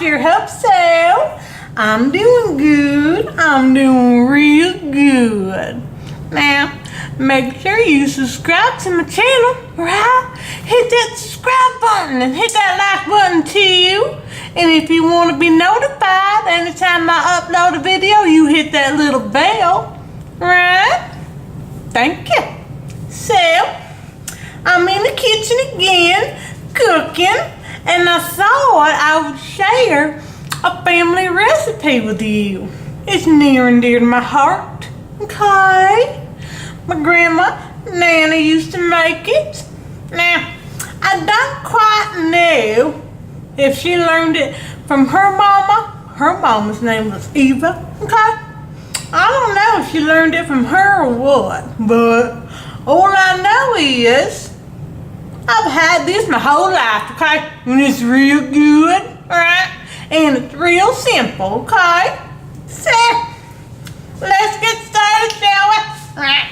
sure hope so. I'm doing good. I'm doing real good. Now, make sure you subscribe to my channel, right? Hit that subscribe button and hit that like button too. And if you want to be notified anytime I upload a video, you hit that little bell, right? Thank you. So, I'm in the kitchen again, cooking, and I thought I would share a family recipe with you. It's near and dear to my heart, okay? My grandma, Nana, used to make it. Now, I don't quite know if she learned it from her mama. Her mama's name was Eva, okay? I don't know if she learned it from her or what, but all I know is I've had this my whole life, okay? And it's real good, right? And it's real simple, okay? So, let's get started, shall we? Right.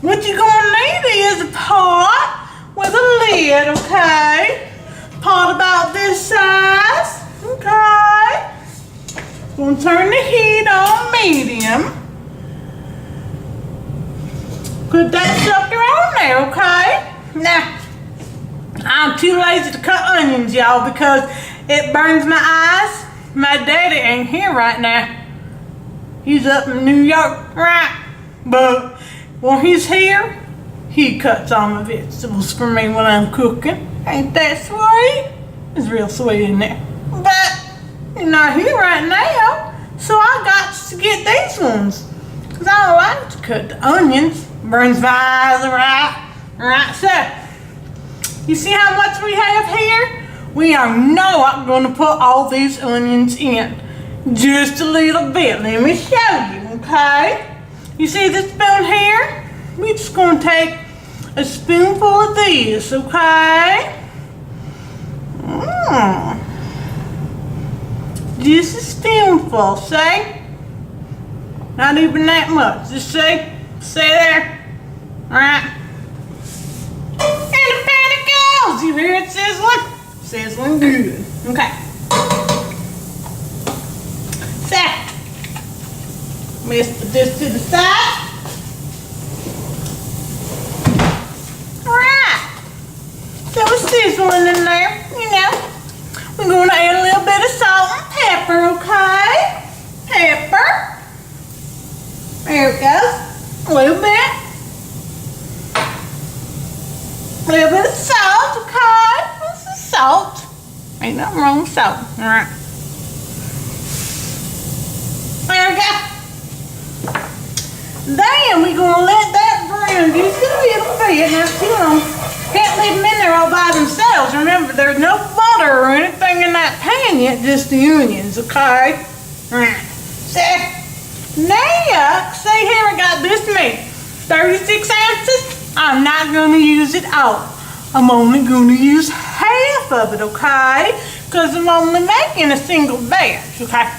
What you're gonna need is a pot with a lid, okay? Pot about this size, okay? Gonna turn the heat on medium. Put that sucker on there, okay? Now, I'm too lazy to cut onions, y'all, because it burns my eyes. My daddy ain't here right now. He's up in New York, right? But when he's here, he cuts all my vegetables for me when I'm cooking. Ain't that sweet? It's real sweet in there. But he's not here right now, so I got to get these ones. Because I don't like to cut the onions. Burns my eyes, right? So, you see how much we have here? We are not going to put all these onions in. Just a little bit. Let me show you, okay? You see this spoon here? We're just going to take a spoonful of this, okay? Just a spoonful, see? Not even that much. Just see there? Alright. And the pan it goes. You hear it sizzling? Sizzling good. Okay. So, let's put this to the side. Alright. So it's sizzling in there, you know. We're going to add a little bit of salt and pepper, okay? Pepper. There it goes. A little bit. A little bit of salt, okay? This is salt. Ain't nothing wrong with salt. Alright. There we go. Then we're going to let that brown just a little bit. Not too long. Can't leave them in there all by themselves. Remember, there's no butter or anything in that pan yet, just the onions, okay? Alright. So, now, see here, I got this meat. 36 ounces. I'm not going to use it all. I'm only going to use half of it, okay? Because I'm only making a single batch, okay?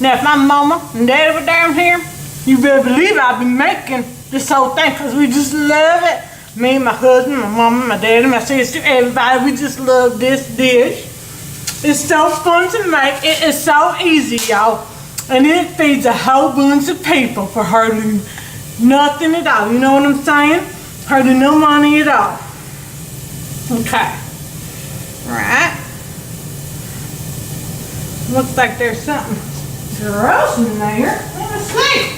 Now, if my mama and daddy were down here, you better believe I'd be making this whole thing because we just love it. Me, my husband, my mama, my daddy, my sister, everybody, we just love this dish. It's so fun to make. It is so easy, y'all. And it feeds a whole bunch of people for hardly nothing at all. You know what I'm saying? Hardly no money at all. Okay. Right. Looks like there's something gross in there. Let me see.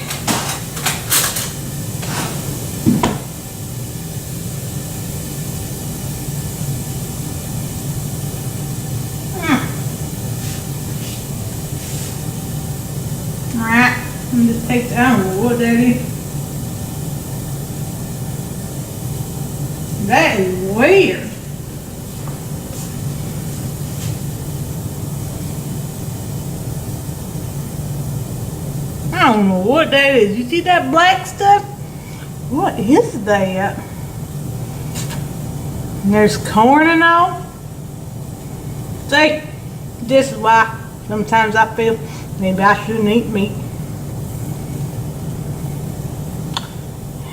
Alright. Let me just take that. I don't know what that is. That is weird. I don't know what that is. You see that black stuff? What is that? And there's corn and all. See, this is why sometimes I feel maybe I shouldn't eat meat.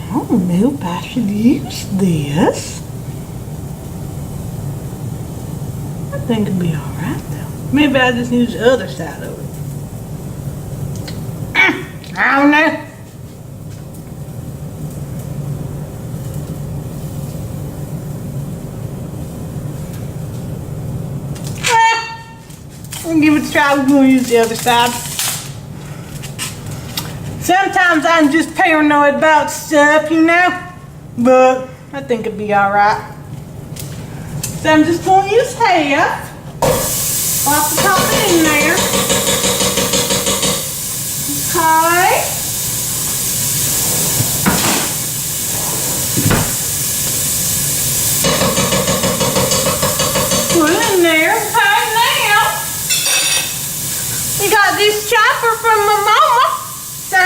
I don't know if I should use this. I think it'll be alright though. Maybe I just use the other side of it. I don't know. We'll give it a try. We're going to use the other side. Sometimes I'm just paranoid about stuff, you know, but I think it'd be alright. So I'm just going to use half. Pop the top in there. Okay. Put it in there. Okay, now we got this chopper from my mama. So,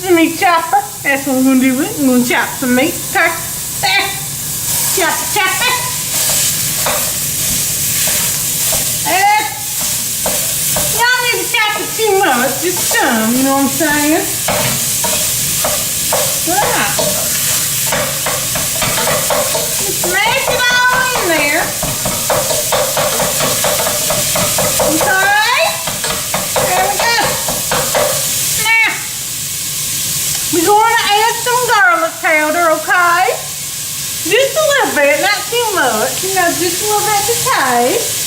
the meat chopper. That's what we're going to do with it. We're going to chop some meat. Okay. There. Chop it. There. Y'all need to chop it too much. Just some, you know what I'm saying? Right. Just smash it all in there. Okay. There we go. Now, we're going to add some garlic powder, okay? Just a little bit, not too much. You know, just a little bit to taste.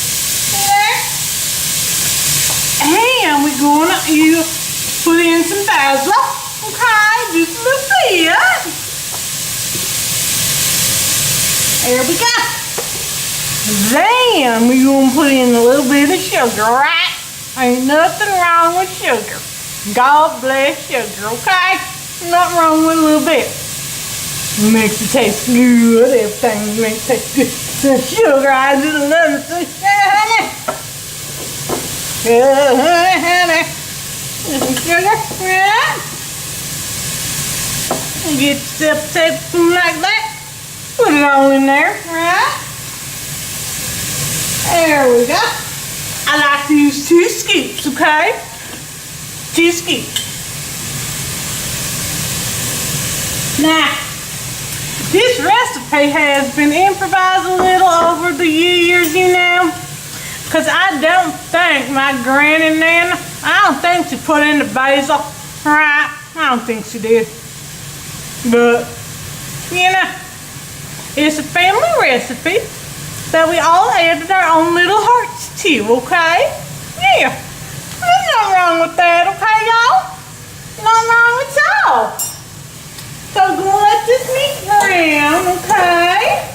There. And we're going to put in some basil, okay? Just a little bit. There we go. Then we're going to put in a little bit of sugar, right? Ain't nothing wrong with sugar. God bless sugar, okay? Nothing wrong with a little bit. It makes it taste good. Everything makes it taste good. The sugar, I just love it. Honey. Honey. Sugar, right? Get yourself a tablespoon like that. Put it all in there, right? There we go. I like to use 2 scoops, okay? 2 scoops. Now, this recipe has been improvised a little over the years, you know, because I don't think my granny Nana, I don't think she put in the basil, right? I don't think she did. But, you know, it's a family recipe that we all added our own little hearts to, okay? Yeah, there's nothing wrong with that, okay, y'all? Nothing wrong at all. So we're going to let this meat brown, okay?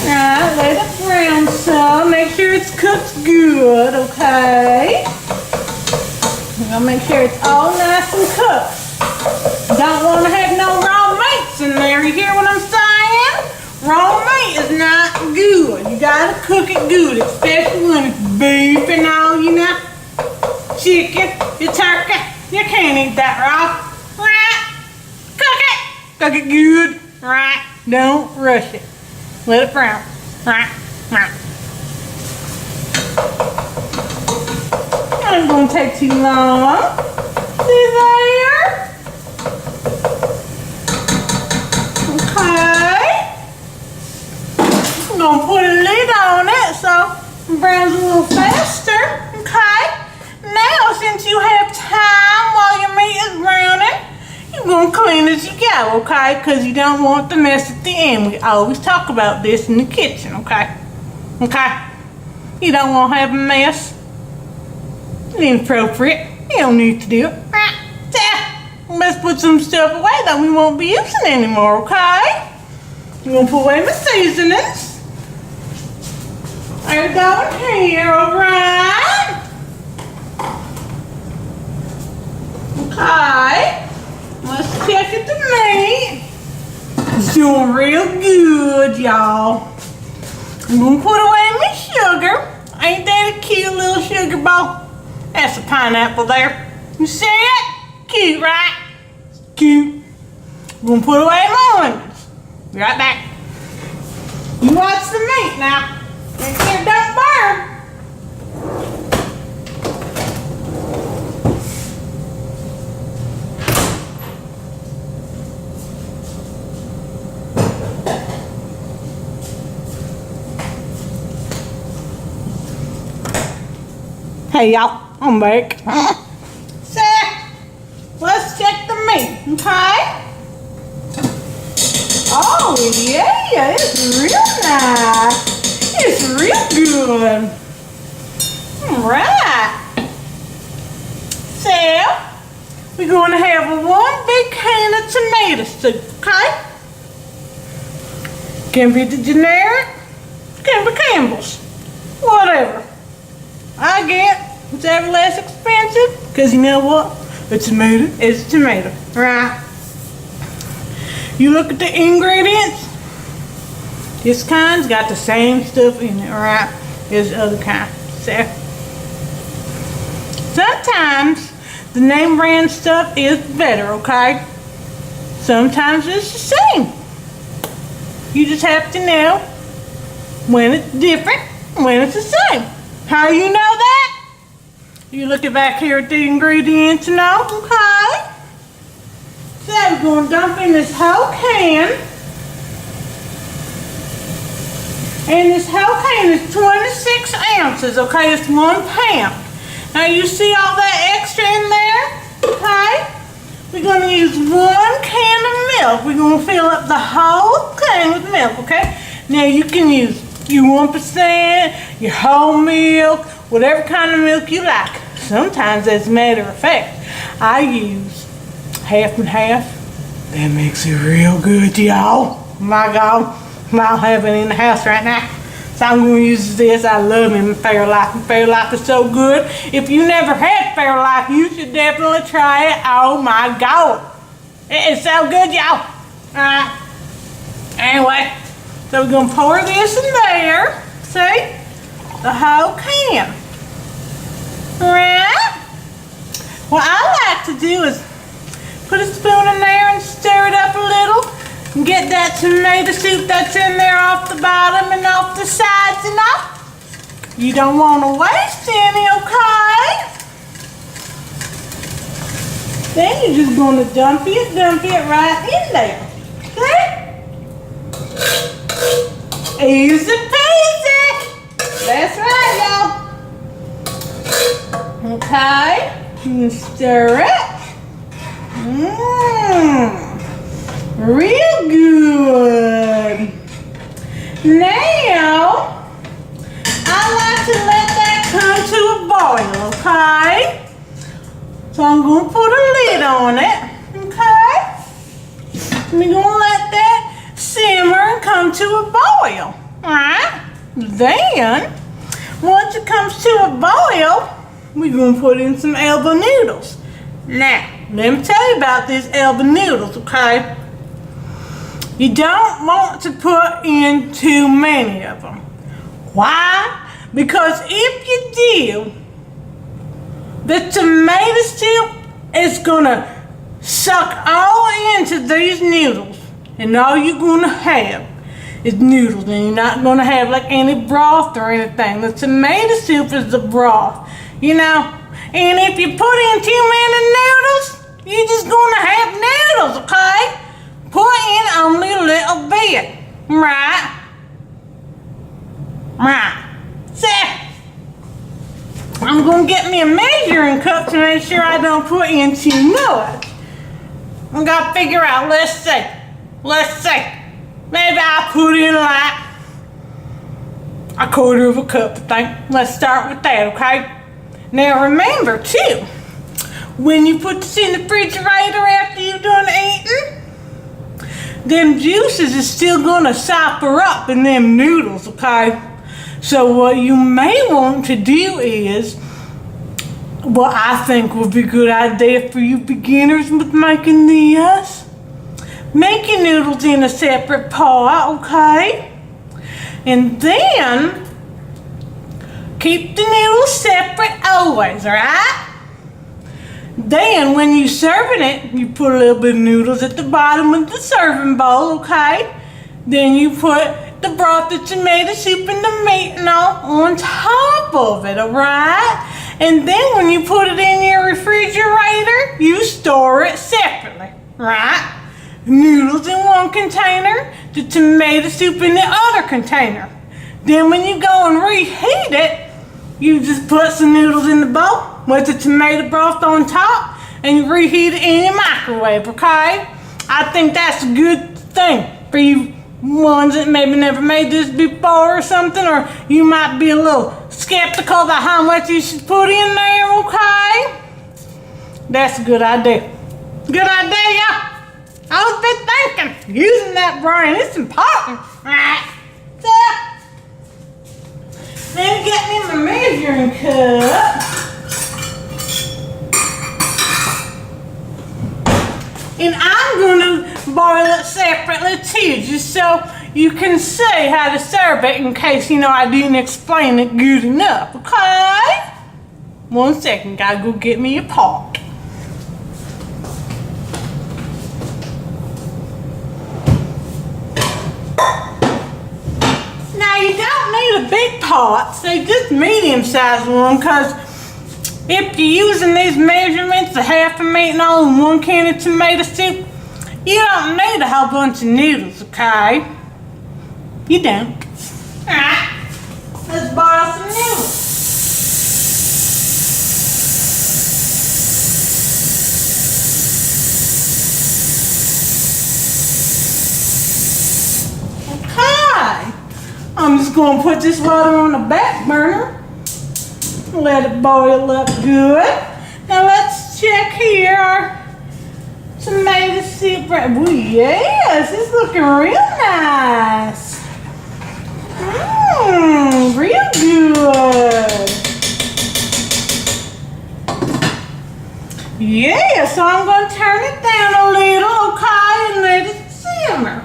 Alright, let it brown some. Make sure it's cooked good, okay? We're going to make sure it's all nice and cooked. Don't want to have no raw meats in there. You hear what I'm saying? Raw meat is not good. You got to cook it good, especially when it's beef and all, you know? Chicken, your turkey. You can't eat that raw, right? Cook it. Cook it good, right? Don't rush it. Let it brown, right? Right. It won't take too long. See there? Okay. I'm gonna put a lid on it so it browns a little faster. Okay. Now, since you have time while your meat is browning, you're going to clean as you go, okay? Because you don't want the mess at the end. We always talk about this in the kitchen, okay? Okay? You don't want to have a mess. It's inappropriate. You don't need to do it. Right? Let's put some stuff away that we won't be using anymore, okay? I'm going to put away my seasonings. They're going here, alright? Okay, let's check it to meat. It's doing real good, y'all. I'm gonna put away my sugar. Ain't that a cute little sugar ball? That's a pineapple there. You see it? Cute, right? Cute. I'm gonna put away my onions. Be right back. You watch the meat now. Make sure it don't burn. Hey y'all, I'm back. So, let's check the meat, okay? Oh yeah, it's real nice. It's real good. Alright. So, we're going to have one big can of tomato soup, okay? Can be the generic, can be Campbell's, whatever. I get whichever less expensive, because you know what? A tomato is a tomato, right? You look at the ingredients, this kind's got the same stuff in it, right, as the other kind. So, sometimes the name brand stuff is better, okay? Sometimes it's the same. You just have to know when it's different, when it's the same. How you know that? You looking back here at the ingredients now, okay? So we're going to dump in this whole can. And this whole can is 26 ounces, okay? It's 1 pound. Now you see all that extra in there, okay? We're going to use 1 can of milk. We're going to fill up the whole can with milk, okay? Now you can use your 1%, your whole milk, whatever kind of milk you like. Sometimes, as a matter of fact, I use half and half. That makes it real good, y'all. My God, I don't have it in the house right now. So I'm going to use this. I love me Fairlife. Fairlife is so good. If you never had Fairlife, you should definitely try it. Oh my God. It is so good, y'all. Anyway, so we're going to pour this in there. See? The whole can. Right? What I like to do is put a spoon in there and stir it up a little. And get that tomato soup that's in there off the bottom and off the sides and off. You don't want to waste any, okay? Then you're just going to dump it right in there. Okay? Easy peasy. That's right, y'all. Okay? You stir it. Real good. Now, I like to let that come to a boil, okay? So I'm going to put a lid on it, okay? We're going to let that simmer and come to a boil, alright? Then, once it comes to a boil, we're going to put in some Elba noodles. Now, let me tell you about these Elba noodles, okay? You don't want to put in too many of them. Why? Because if you do, the tomato soup is going to suck all into these noodles. And all you're going to have is noodles. And you're not going to have like any broth or anything. The tomato soup is the broth, you know. And if you put in too many noodles, you're just going to have noodles, okay? Put in only a little bit, right? Right. So, I'm going to get me a measuring cup to make sure I don't put in too much. I got to figure out, let's see. Maybe I'll put in like a 1/4 of a cup, I think. Let's start with that, okay? Now remember, too, when you put this in the refrigerator after you're done eating, them juices is still gonna sopper up in them noodles, okay? So what you may want to do is, what I think would be a good idea for you beginners with making this, make your noodles in a separate pot, okay? And then, keep the noodles separate always, alright? Then, when you're serving it, you put a little bit of noodles at the bottom of the serving bowl, okay? Then you put the broth, the tomato soup, and the meat and all on top of it, alright? And then when you put it in your refrigerator, you store it separately, right? Noodles in one container, the tomato soup in the other container. Then when you go and reheat it, You just put some noodles in the bowl with the tomato broth on top and you reheat it in your microwave, okay? I think that's a good thing for you ones that maybe never made this before or something, or you might be a little skeptical about how much you should put in there, okay? That's a good idea. Good idea, y'all. I was been thinking, using that brain, it's important, right? So, let me get me my measuring cup. And I'm gonna boil it separately too, just so you can see how to serve it in case, I didn't explain it good enough, okay? 1 second, gotta go get me a pot. Now you don't need a big pot, say just medium-sized one, because if you're using these measurements, a half a meat and all in 1 can of tomato soup, you don't need a whole bunch of noodles, okay? You don't. Alright, let's boil some noodles. Okay, I'm just going to put this water on the back burner. Let it boil up good. Now let's check here our tomato soup. Oh yes, it's looking real nice. Real good. Yeah, so I'm going to turn it down a little, okay, and let it simmer.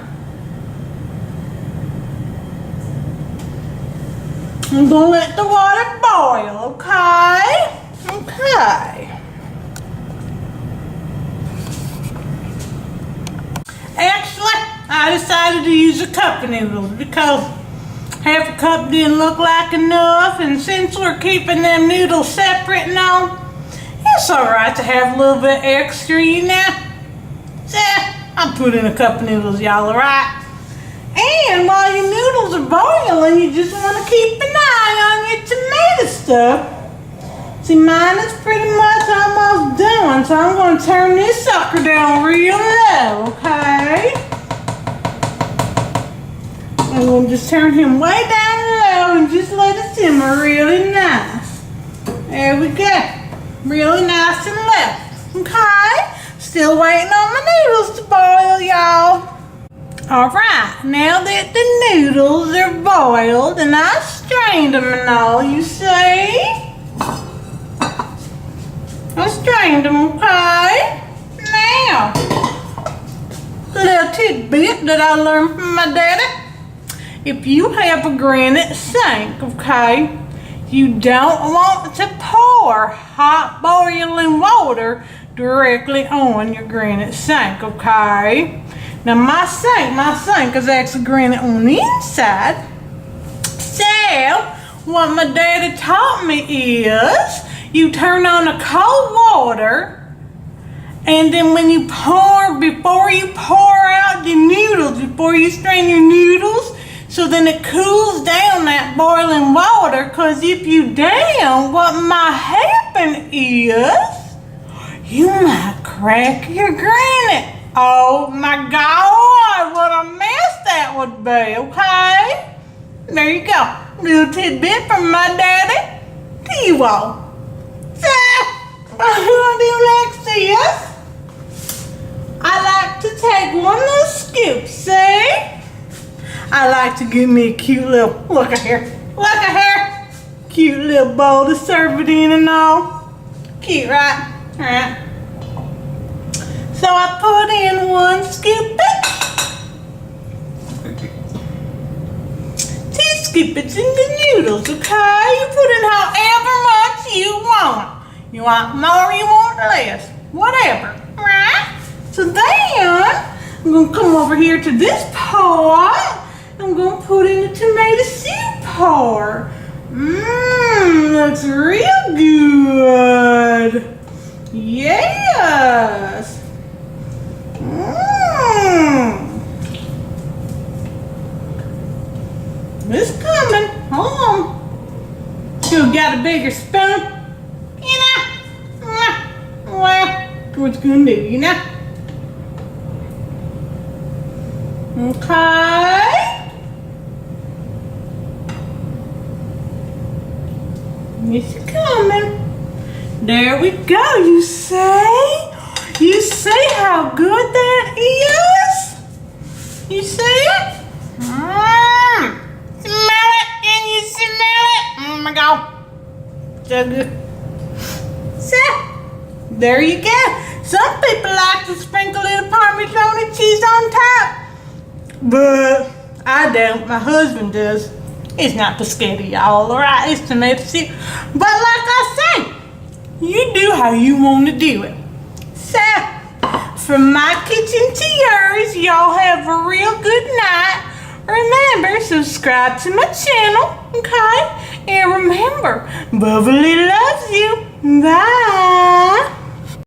I'm going to let the water boil, okay? Okay. Actually, I decided to use a cup of noodles because half a cup didn't look like enough, and since we're keeping them noodles separate now, it's alright to have a little bit extra, So, I'll put in a cup of noodles, y'all, alright? And while your noodles are boiling, you just want to keep an eye on your tomato stuff. See, mine is pretty much almost done, so I'm going to turn this sucker down real low, okay? I'm going to just turn him way down low and just let it simmer really nice. There we go. Really nice and low, okay? Still waiting on my noodles to boil, y'all. Alright, now that the noodles are boiled and I strained them and all, you see? I strained them, okay? Now, a little tidbit that I learned from my daddy. If you have a granite sink, okay, you don't want to pour hot boiling water directly on your granite sink, okay? Now my sink is actually granite on the inside. So, what my daddy taught me is, you turn on the cold water, and then when you pour, before you pour out the noodles, before you strain your noodles, so then it cools down that boiling water, because if you don't, what might happen is, you might crack your granite. Oh my God, what a mess that would be, okay? There you go. Little tidbit from my daddy to you all. So, what I'm gonna do next is, I like to take one little scoop, see? I like to give me a cute little, look at here, cute little bowl to serve it in and all. Cute, right? Alright. So I put in 1 scoop, 2 scoopers in the noodles, okay? You put in however much you want. You want more, you want less, whatever, right? So then, I'm gonna come over here to this pot. I'm gonna put in the tomato soup part. Looks real good. Yes. It's coming. Hold on. You got a big bigger spoon. You know? Well, what you gonna do, you know? Okay. It's coming. There we go. You see? You see how good that is? You see it? Smell it? Can you smell it? Oh my God. So good. So, there you go. Some people like to sprinkle a little Parmesan and cheese on top. But I don't. My husband does. It's not Pescetti, y'all, alright? It's tomato soup. But like I say, you do how you want to do it. So, from my kitchen to yours, y'all have a real good night. Remember, subscribe to my channel, okay? And remember, Bubbly loves you. Bye.